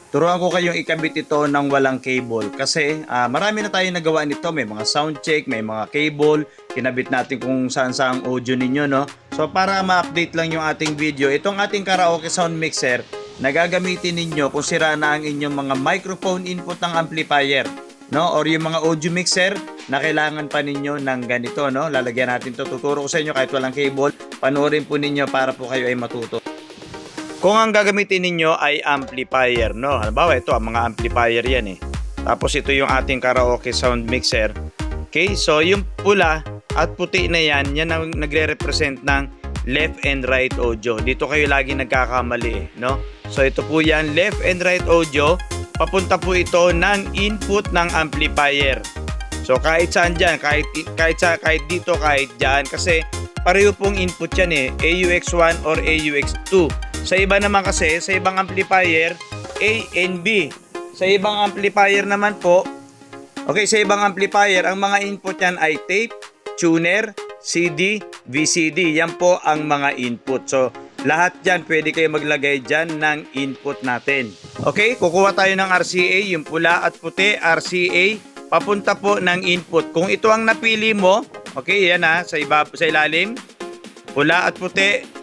Turuan ko kayong ikabit ito ng walang cable kasi marami na tayong nagawa nito. May mga sound check, may mga cable, kinabit natin kung saan sa ang audio ninyo, no? So para ma-update lang yung ating video, itong ating karaoke sound mixer na gagamitin ninyo kung sira na ang inyong mga microphone input ng amplifier, no? Or yung mga audio mixer na kailangan pa ninyo ng ganito, no? Lalagyan natin to. Tuturo ko sa inyo kahit walang cable. Panoorin po ninyo para po kayo ay matuto. Kung ang gagamitin ninyo ay amplifier, no? Halimbawa, ito, ang mga amplifier yan eh. Tapos ito yung ating karaoke sound mixer. Okay, so yung pula at puti na yan, yan ang nagre-represent ng left and right audio. Dito kayo lagi nagkakamali eh, no? So ito po yan, left and right audio. Papunta po ito ng input ng amplifier. So kahit saan dyan, kahit dito, kahit dyan. Kasi pareho pong input yan eh, AUX1 or AUX2. Sa iba naman kasi, sa ibang amplifier, A and B. Sa ibang amplifier naman po, okay, sa ibang amplifier, ang mga input yan ay tape, tuner, CD, VCD. Yan po ang mga input. So, lahat dyan, pwede kayo maglagay dyan ng input natin. Okay, kukuha tayo ng RCA, yung pula at puti, RCA, papunta po ng input. Kung ito ang napili mo, okay, yan sa ilalim, pula at puti,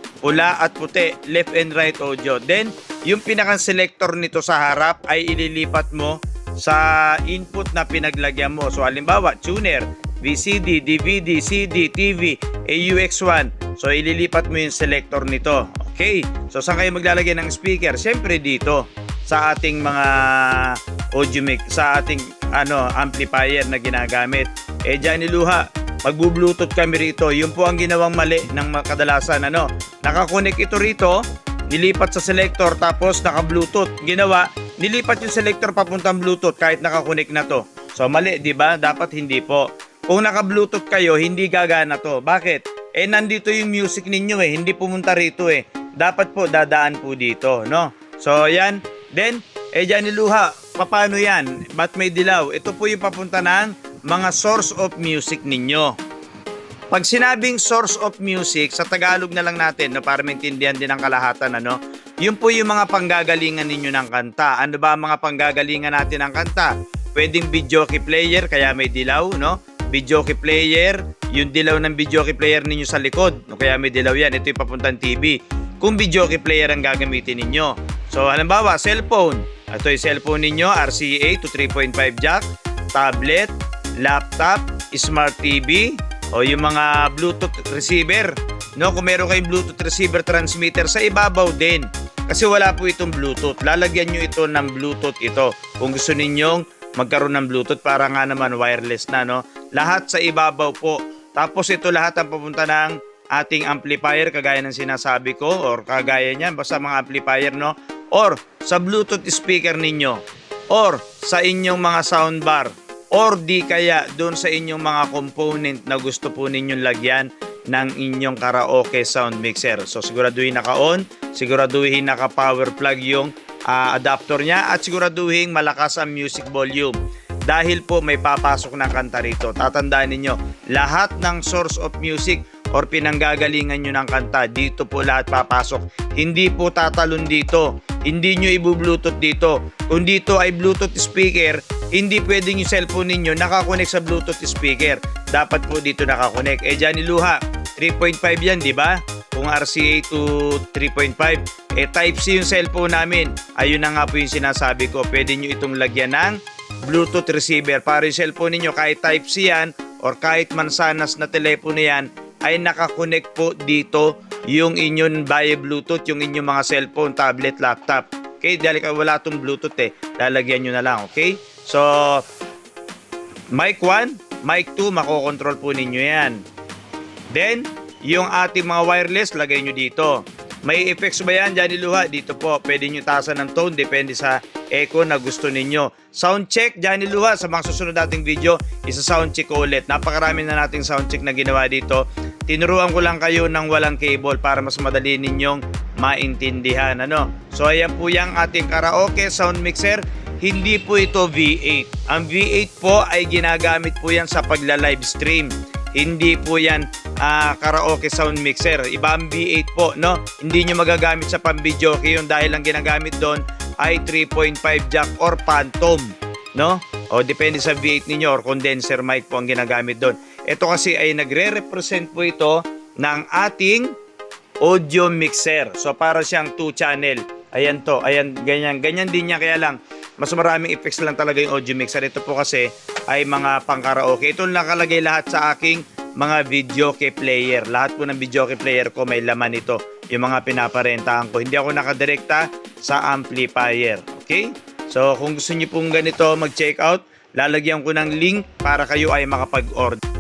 left and right audio. Then, yung pinaka-selector nito sa harap ay ililipat mo sa input na pinaglagyan mo. So, halimbawa, tuner, VCD, DVD, CD, TV, AUX1. So, ililipat mo yung selector nito. Okay? So, saan kayo maglalagay ng speaker? Siyempre dito sa ating mga audio mic, sa ating amplifier na ginagamit. Diyan niluha. Magbu-bluetooth kami rito. Yun po ang ginawang mali ng kadalasan. Nakakonect ito rito, nilipat sa selector, tapos naka-bluetooth. Ginawa, nilipat yung selector papuntang bluetooth kahit nakakonect na to. So mali, di ba? Dapat hindi po. Kung naka-bluetooth kayo, hindi gagana to. Bakit? Nandito yung music ninyo hindi pumunta rito Dapat po dadaan po dito, no? So yan. Then, dyan niluha. Paano yan? Ba't may dilaw? Ito po yung papunta ng mga source of music ninyo. Pag sinabing source of music, sa Tagalog na lang natin, para maintindihan din ang kalahatan, yun po yung mga panggagalingan ninyo ng kanta. Ano ba ang mga panggagalingan natin ng kanta? Pwedeng videoke player, kaya may dilaw, no? Videoke player, yung dilaw ng videoke player ninyo sa likod, kaya may dilaw yan. Ito yung papuntang TV. Kung videoke player ang gagamitin ninyo. So, halimbawa, cellphone. Ito yung cellphone ninyo, RCA to 3.5 jack, tablet, laptop, smart TV, o yung mga Bluetooth receiver. No, kung meron kayong Bluetooth receiver transmitter sa ibabaw din. Kasi wala po itong Bluetooth. Lalagyan nyo ito ng Bluetooth ito. Kung gusto ninyong magkaroon ng Bluetooth para nga naman wireless na, no? Lahat sa ibabaw po. Tapos ito lahat ang papunta ng ating amplifier kagaya ng sinasabi ko or kagaya niyan. Basta mga amplifier, no? Or sa Bluetooth speaker ninyo. Or sa inyong mga soundbar. Or di kaya doon sa inyong mga component na gusto po ninyong lagyan ng inyong karaoke sound mixer. So siguraduhin naka-on, siguraduhin naka-power plug yung adapter niya at siguraduhin malakas ang music volume. Dahil po may papasok na kanta rito. Tatandaan ninyo, lahat ng source of music or pinanggagalingan nyo ng kanta, dito po lahat papasok. Hindi po tatalon dito. Hindi nyo i-bluetooth dito. Kung dito ay Bluetooth speaker, hindi pwedeng yung cellphone ninyo nakakonect sa Bluetooth speaker. Dapat po dito nakakonect. Dyan niluha, 3.5 yan, di ba? Kung RCA to 3.5. Type-C yung cellphone namin. Ayun na nga po yung sinasabi ko. Pwede nyo itong lagyan ng Bluetooth receiver. Para yung cellphone ninyo, kahit Type-C yan, or kahit mansanas na telepono yan, ay nakakonect po dito yung inyong via Bluetooth, yung inyong mga cellphone, tablet, laptop. Okay, dahil wala itong Bluetooth lalagyan nyo na lang, okay? So, mic 1, mic 2, makokontrol po ninyo yan. Then, yung ating mga wireless, lagay nyo dito. May effects ba yan? Diyan niluha. Dito po, pwede nyo taasan ng tone, depende sa echo na gusto ninyo. Sound check, diyan niluha. Sa mga susunod nating video, isa-sound check ko ulit. Napakarami na nating sound check na ginawa dito. Tinuruan ko lang kayo ng walang cable para mas madali ninyong maintindihan. So, ayan po yung ating karaoke sound mixer. Hindi po ito V8. Ang V8 po ay ginagamit po yan sa pagla-live stream. Hindi po yan karaoke sound mixer. Iba ang V8 po, no? Hindi nyo magagamit sa pang-videoke yun dahil ang ginagamit doon ay 3.5 jack or phantom, no? O depende sa V8 ninyo or condenser mic po ang ginagamit doon. Ito kasi ay nagre-represent po ito ng ating audio mixer. So para siyang 2 channel. Ayan to, ayan, ganyan din niya, kaya lang mas maraming effects lang talaga yung audio mixer. Ito po kasi ay mga pang-karaoke. Ito nakalagay lahat sa aking mga videoke player. Lahat po ng videoke player ko may laman ito. Yung mga pinaparentahan ko. Hindi ako nakadirekta sa amplifier. Okay? So kung gusto niyo pong ganito mag-check out, lalagyan ko ng link para kayo ay makapag-order.